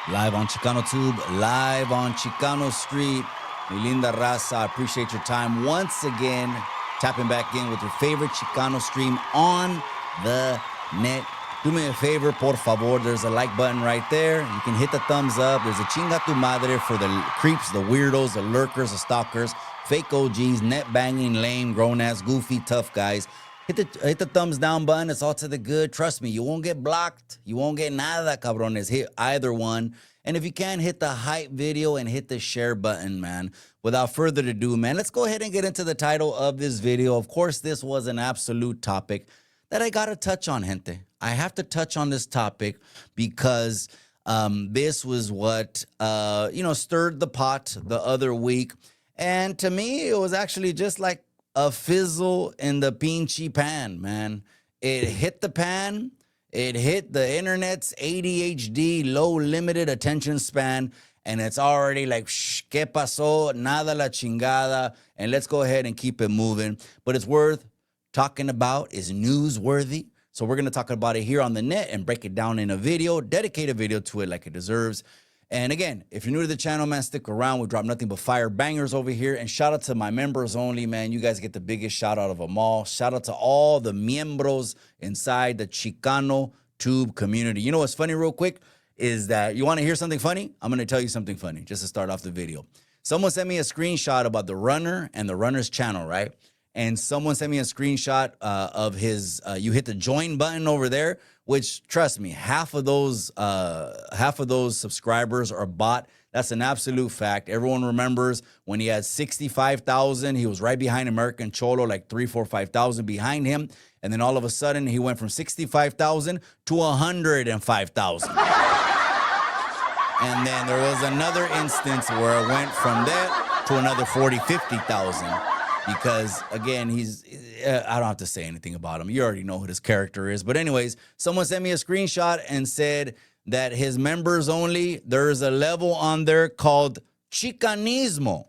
Live on Chicano Tube, live on Chicano Street. Mi linda raza, I appreciate your time once again. Tapping back in with your favorite Chicano stream on the net. Do me a favor, por favor. There's a like button right there. You can hit the thumbs up. There's a chinga tu madre for the creeps, the weirdos, the lurkers, the stalkers, fake OGs, net banging, lame, grown ass, goofy, tough guys. Hit the thumbs down button. It's all to the good. Trust me, you won't get blocked. You won't get nada, cabrones. Hit either one. And if you can, hit the hype video and hit the share button, man. Without further ado, man, let's go ahead and get into the title of this video. Of course, this was an absolute topic that I got to touch on, gente. I have to touch on this topic because this was what, stirred the pot the other week. And to me, it was actually just like a fizzle in the pinchy pan, man. It hit the pan. It hit the internet's ADHD, low limited attention span, and it's already like, shh, ¿qué pasó? Nada la chingada, and let's go ahead and keep it moving. But it's worth talking about, is newsworthy. So we're going to talk about it here on the net and break it down in a video, dedicate a video to it like it deserves. And again, if you're new to the channel, man, stick around. We drop nothing but fire bangers over here. And shout out to my members only, man. You guys get the biggest shout out of them all. Shout out to all the miembros inside the Chicano Tube community. You know what's funny real quick is that you want to hear something funny? I'm going to tell you something funny just to start off the video. Someone sent me a screenshot about the runner and the runner's channel, right? And someone sent me a screenshot of his, you hit the join button over there, which, trust me, half of those subscribers are bot. That's an absolute fact. Everyone remembers when he had 65,000, he was right behind American Cholo, like 3, 4, 5,000 behind him. And then all of a sudden, he went from 65,000 to 105,000. And then there was another instance where it went from that to another 40, 50,000. Because, again, I don't have to say anything about him. You already know who this character is. But anyways, someone sent me a screenshot and said that his members only, there's a level on there called Chicanismo.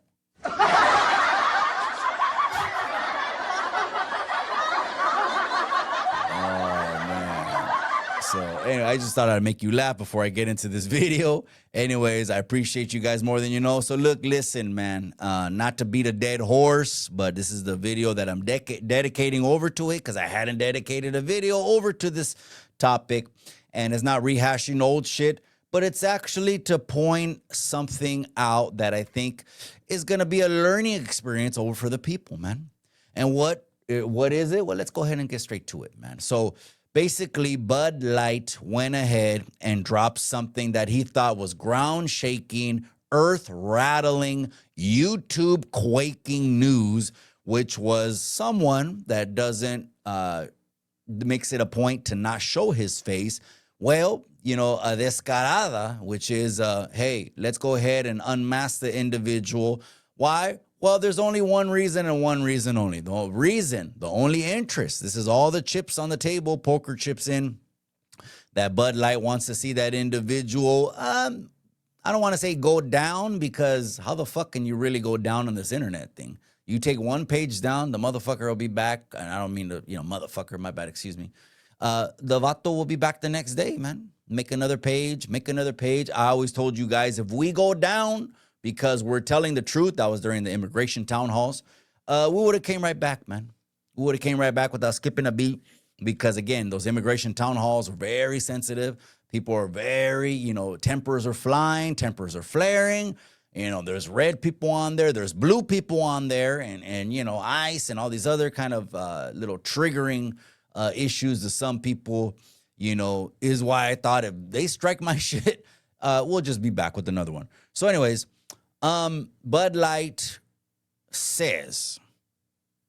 So anyway, I just thought I'd make you laugh before I get into this video. Anyways, I appreciate you guys more than you know. So look, listen, man, not to beat a dead horse, but this is the video that I'm dedicating over to it because I hadn't dedicated a video over to this topic. And it's not rehashing old shit, but it's actually to point something out that I think is going to be a learning experience over for the people, man. And what is it? Well, let's go ahead and get straight to it, man. So basically, Bud Light went ahead and dropped something that he thought was ground-shaking, earth-rattling, YouTube-quaking news, which was someone that doesn't makes it a point to not show his face. Well, you know, a descarada, which is, hey, let's go ahead and unmask the individual. Why? Well, there's only one reason and one reason only. The only interest, this is all the chips on the table, poker chips in, that Bud Light wants to see that individual, I don't want to say go down, because how the fuck can you really go down on this internet thing? You take one page down, the motherfucker will be back, and I don't mean to, motherfucker, my bad, excuse me. The Vato will be back the next day, man. Make another page. I always told you guys, if we go down, because we're telling the truth, that was during the immigration town halls, we would have came right back, man. We would have came right back without skipping a beat, because, again, those immigration town halls are very sensitive. People are very, tempers are flying, tempers are flaring. There's red people on there, there's blue people on there, and ICE and all these other kind of little triggering issues to some people, is why I thought if they strike my shit, we'll just be back with another one. So anyways, Bud Light says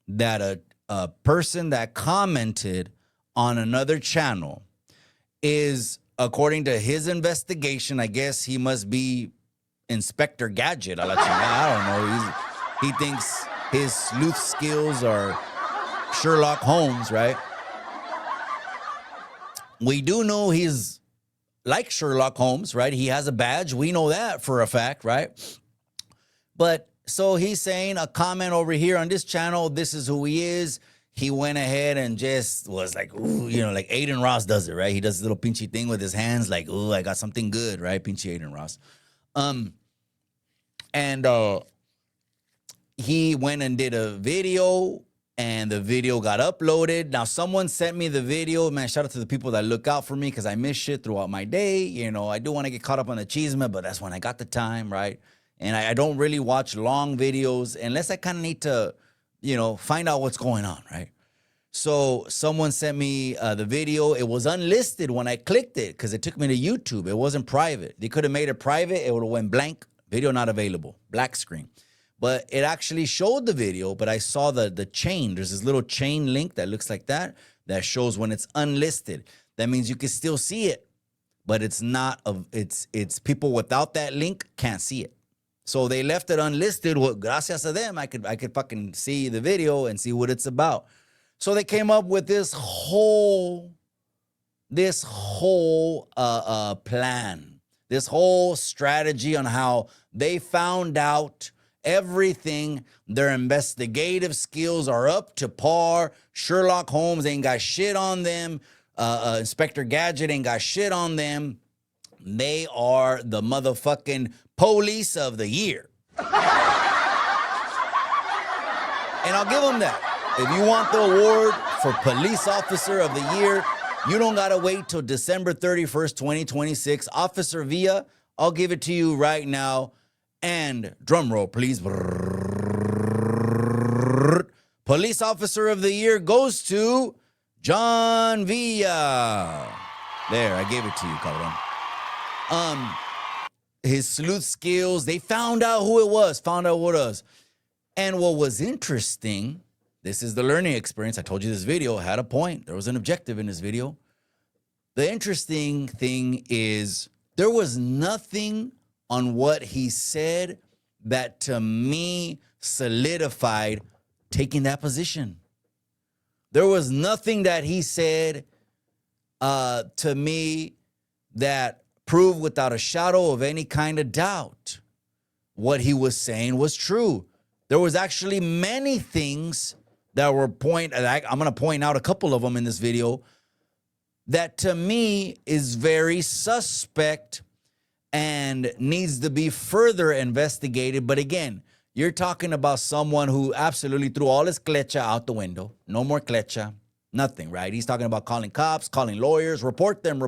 that a person that commented on another channel is, according to his investigation, I guess he must be Inspector Gadget. I don't know. He thinks his sleuth skills are Sherlock Holmes, right? We do know he's like Sherlock Holmes, right? He has a badge. We know that for a fact, right? But so he's saying a comment over here on this channel, this is who he is. he went ahead and just was like, ooh, you know, like Aiden Ross does it, right? He does this little pinchy thing with his hands, like, ooh, I got something good, right? Pinchy Aiden Ross. And he went and did a video, and the video got uploaded. Now, someone sent me the video. Man, shout out to the people that look out for me because I miss shit throughout my day. You know, I do want to get caught up on the chisme, but that's when I got the time, right? And I don't really watch long videos unless I kind of need to, you know, find out what's going on, right? So someone sent me the video. It was unlisted when I clicked it because it took me to YouTube. It wasn't private. They could have made it private. It would have went blank. Video not available. Black screen. But it actually showed the video, but I saw the chain. There's this little chain link that looks like that shows when it's unlisted. That means you can still see it, but it's not it's people without that link can't see it. So they left it unlisted. Well, gracias to them, I could fucking see the video and see what it's about. So they came up with this whole plan, this whole strategy on how they found out everything. Their investigative skills are up to par. Sherlock Holmes ain't got shit on them. Inspector Gadget ain't got shit on them. They are the motherfucking police of the year. And I'll give them that. If you want the award for police officer of the year, you don't got to wait till December 31st, 2026. Officer Villa, I'll give it to you right now. And drum roll, please. Police officer of the year goes to John Villa. There, I gave it to you, cabrón. His sleuth skills, they found out who it was, found out what it was. And what was interesting, this is the learning experience. I told you this video had a point. There was an objective in this video. The interesting thing is there was nothing on what he said that to me solidified taking that position. There was nothing that he said to me that proved without a shadow of any kind of doubt what he was saying was true. There was actually many things that were I'm going to point out a couple of them in this video that to me is very suspect and needs to be further investigated. But again, you're talking about someone who absolutely threw all his klecha out the window. No more klecha, nothing, right? He's talking about calling cops, calling lawyers, report them,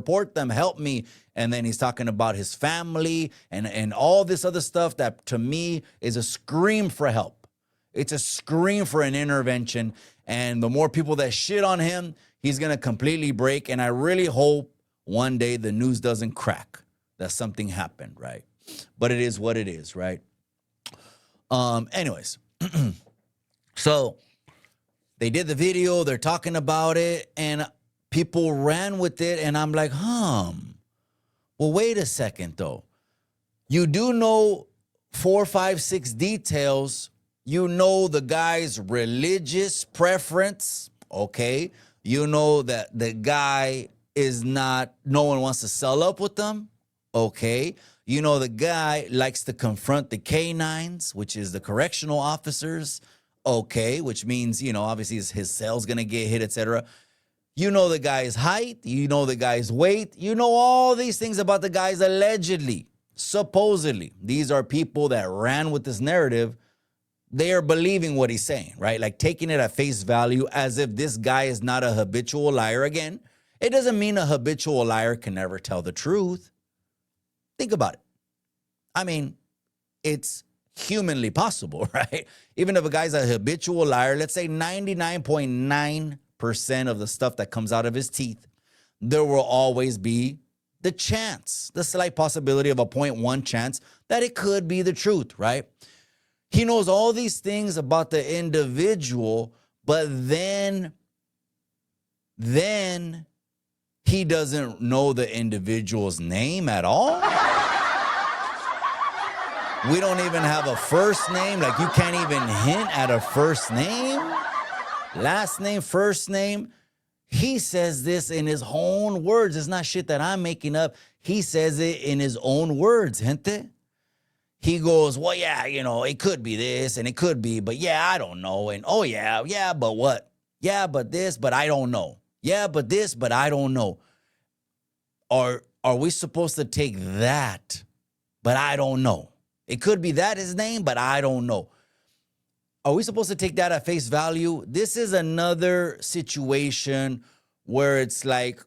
help me. And then he's talking about his family and all this other stuff that to me is a scream for help. It's a scream for an intervention. And the more people that shit on him, he's going to completely break. And I really hope one day the news doesn't crack that something happened, right? But it is what it is, right? Anyways, so they did the video, they're talking about it, and people ran with it, and I'm like, well, wait a second, though. You do know 4, 5, 6 details. You know the guy's religious preference, okay? You know that the guy is not, no one wants to sell up with them, okay? You know the guy likes to confront the K-9s, which is the correctional officers, okay? Which means, you know, obviously his cell's gonna get hit, etc. You know the guy's height, you know the guy's weight, you know all these things about the guys allegedly, supposedly. These are people that ran with this narrative. They are believing what he's saying, right? Like taking it at face value as if this guy is not a habitual liar. Again, it doesn't mean a habitual liar can never tell the truth. Think about it. I mean, it's humanly possible, right? Even if a guy's a habitual liar, let's say 99.9% of the stuff that comes out of his teeth, there will always be the chance, the slight possibility of a 0.1 chance that it could be the truth, right? He knows all these things about the individual, but then he doesn't know the individual's name at all. We don't even have a first name. Like you can't even hint at a first name, last name, first name. He says this in his own words. It's not shit that I'm making up. He says it in his own words, gente. He goes, well, yeah, you know, it could be this and it could be, but yeah, I don't know. And oh, yeah, but what? Yeah, but this, but I don't know. Yeah, but this, but I don't know. Are we supposed to take that, but I don't know? It could be that his name, but I don't know. Are we supposed to take that at face value? This is another situation where it's like,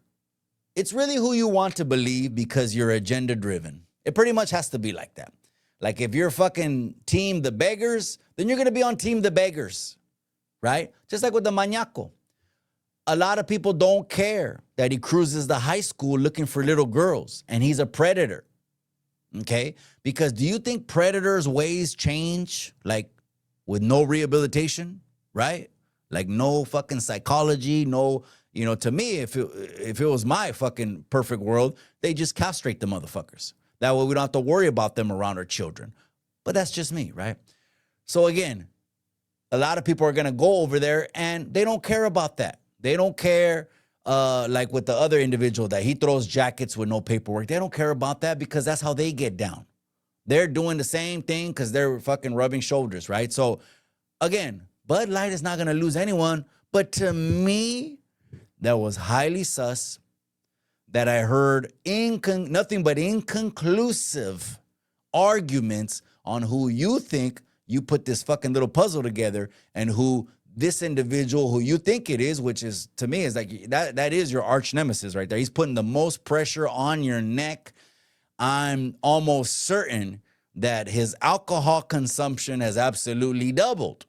it's really who you want to believe because you're agenda driven. It pretty much has to be like that. Like if you're fucking team the beggars, then you're going to be on team the beggars, right? Just like with the Mañaco. A lot of people don't care that he cruises the high school looking for little girls and he's a predator, okay? Because do you think predators' ways change, like with no rehabilitation, right? Like no fucking psychology, no, you know, to me, if it was my fucking perfect world, they just castrate the motherfuckers. That way we don't have to worry about them around our children. But that's just me, right? So again, a lot of people are going to go over there and they don't care about that. They don't care, like with the other individual that he throws jackets with no paperwork. They don't care about that because that's how they get down. They're doing the same thing because they're fucking rubbing shoulders, right? So again, Bud Light is not going to lose anyone. But to me, that was highly sus that I heard nothing but inconclusive arguments on who you think you put this fucking little puzzle together and who this individual who you think it is, which is, to me, is like, that is your arch nemesis right there. He's putting the most pressure on your neck. I'm almost certain that his alcohol consumption has absolutely doubled.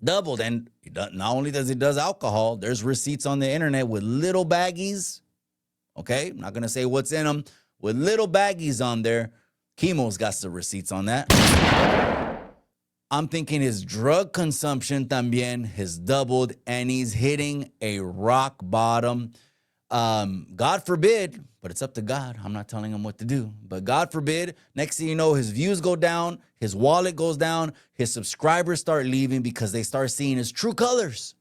And not only does he does alcohol, there's receipts on the internet with little baggies. Okay, I'm not going to say what's in them. With little baggies on there. Chemo's got some receipts on that. I'm thinking his drug consumption también has doubled and he's hitting a rock bottom. God forbid, but it's up to God. I'm not telling him what to do. But God forbid, next thing you know, his views go down, his wallet goes down, his subscribers start leaving because they start seeing his true colors.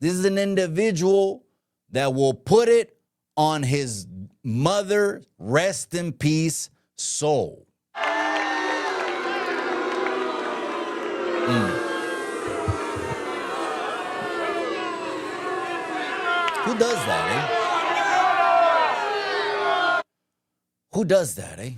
This is an individual that will put it on his mother, rest in peace, soul. Who does that, eh? Who does that, eh?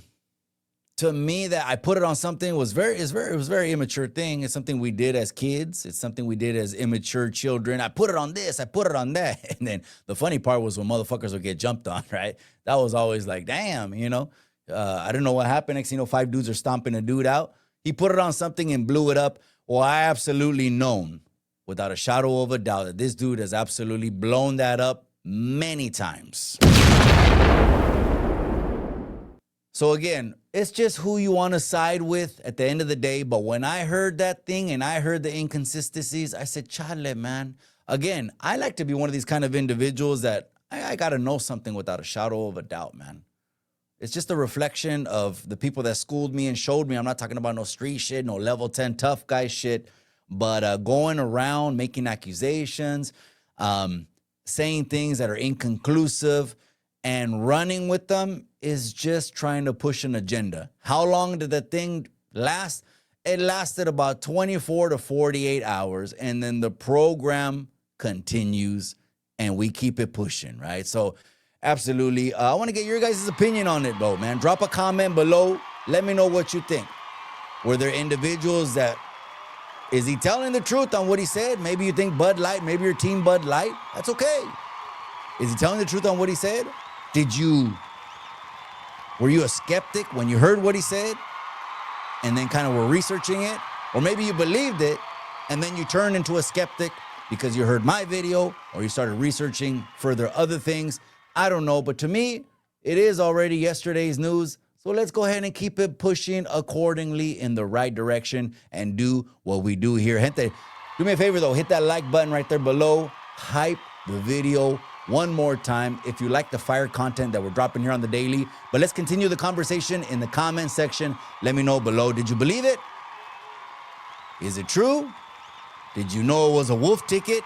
To me, that I put it on something was it was a very immature thing. It's something we did as kids. It's something we did as immature children. I put it on this, I put it on that. And then the funny part was when motherfuckers would get jumped on, right? That was always like, damn, you know? I don't know what happened. Next thing you know, 5 dudes are stomping a dude out. He put it on something and blew it up. Well, I absolutely known, without a shadow of a doubt, that this dude has absolutely blown that up many times. So again, it's just who you want to side with at the end of the day. But when I heard that thing and I heard the inconsistencies, I said, chale, man. Again, I like to be one of these kind of individuals that I got to know something without a shadow of a doubt, man. It's just a reflection of the people that schooled me and showed me. I'm not talking about no street shit, no level 10 tough guy shit, but going around making accusations, saying things that are inconclusive and running with them is just trying to push an agenda. How long did the thing last? It lasted about 24 to 48 hours, and then the program continues and we keep it pushing, right? So absolutely. I want to get your guys' opinion on it, though, man. Drop a comment below. Let me know what you think. Were there individuals that, is he telling the truth on what he said? Maybe you think Bud Light, maybe you're team Bud Light. That's okay. Is he telling the truth on what he said? Were you a skeptic when you heard what he said and then kind of were researching it? Or maybe you believed it and then you turned into a skeptic because you heard my video or you started researching further other things. I don't know, but to me, it is already yesterday's news. So let's go ahead and keep it pushing accordingly in the right direction and do what we do here. Gente, do me a favor though, hit that like button right there below. Hype the video one more time if you like the fire content that we're dropping here on the daily. But let's continue the conversation in the comment section. Let me know below. Did you believe it? Is it true? Did you know it was a wolf ticket?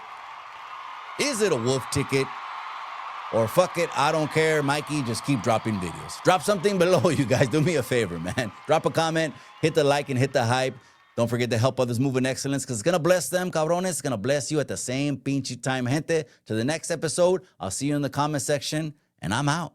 Is it a wolf ticket? Or fuck it, I don't care, Mikey, just keep dropping videos. Drop something below, you guys. Do me a favor, man. Drop a comment, hit the like, and hit the hype. Don't forget to help others move in excellence because it's going to bless them, cabrones. It's going to bless you at the same pinche time, gente. To the next episode, I'll see you in the comment section, and I'm out.